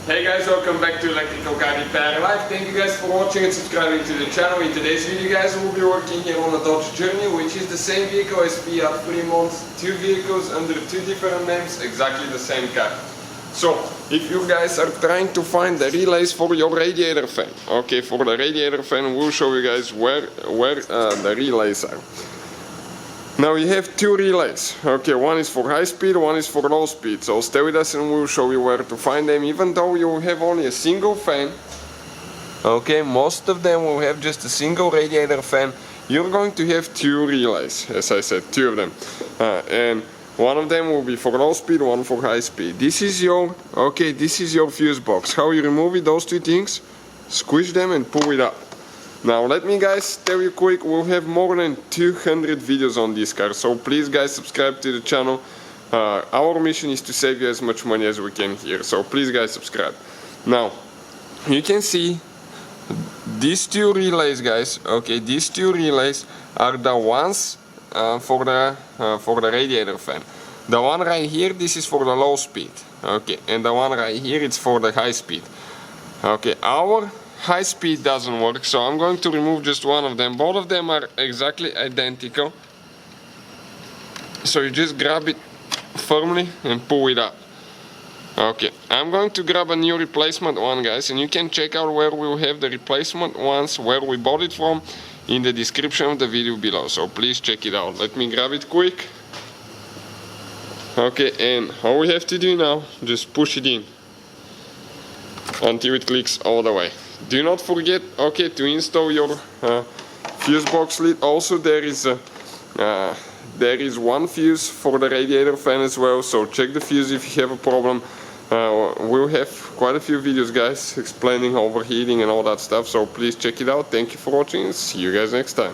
Hey guys, welcome back to Electrical Car Repair Live. Thank you guys for watching and subscribing to the channel. In today's video guys, we'll be working here on a Dodge Journey, which is the same vehicle as Fiat Freemont. Two vehicles under two different names, exactly the same car. So, if you guys are trying to find the relays for your radiator fan, okay, for the radiator fan, we'll show you guys where the relays are. Now you have two relays, okay, one is for high speed, one is for low speed, so stay with us and we'll show you where to find them. Even though you have only a single fan, okay, most of them will have just a single radiator fan, you're going to have two relays, as I said, two of them, and one of them will be for low speed, one for high speed. This is your, okay, this is your fuse box. How you remove it, those two things, squish them and pull it up. Now let me guys tell you quick, we'll have more than 200 videos on this car, so please guys subscribe to the channel. Our mission is to save you as much money as we can here, so please guys subscribe. Now you can see these two relays guys, okay, these two relays are the ones for the radiator fan. The one right here, this is for the low speed, okay, and the one right here, it's for the high speed. Okay, our high speed doesn't work, so I'm going to remove just one of them. Both of them are exactly identical, so you just grab it firmly and pull it up. Okay, I'm going to grab a new replacement one guys, and you can check out where we'll have the replacement ones, where we bought it from, in the description of the video below, so please check it out. Let me grab it quick. Okay, and all we have to do now, just push it in until it clicks all the way. Do not forget, okay, to install your fuse box lid. Also there is one fuse for the radiator fan as well, so check the fuse if you have a problem. We'll have quite a few videos guys explaining overheating and all that stuff, so please check it out. Thank you for watching and see you guys next time.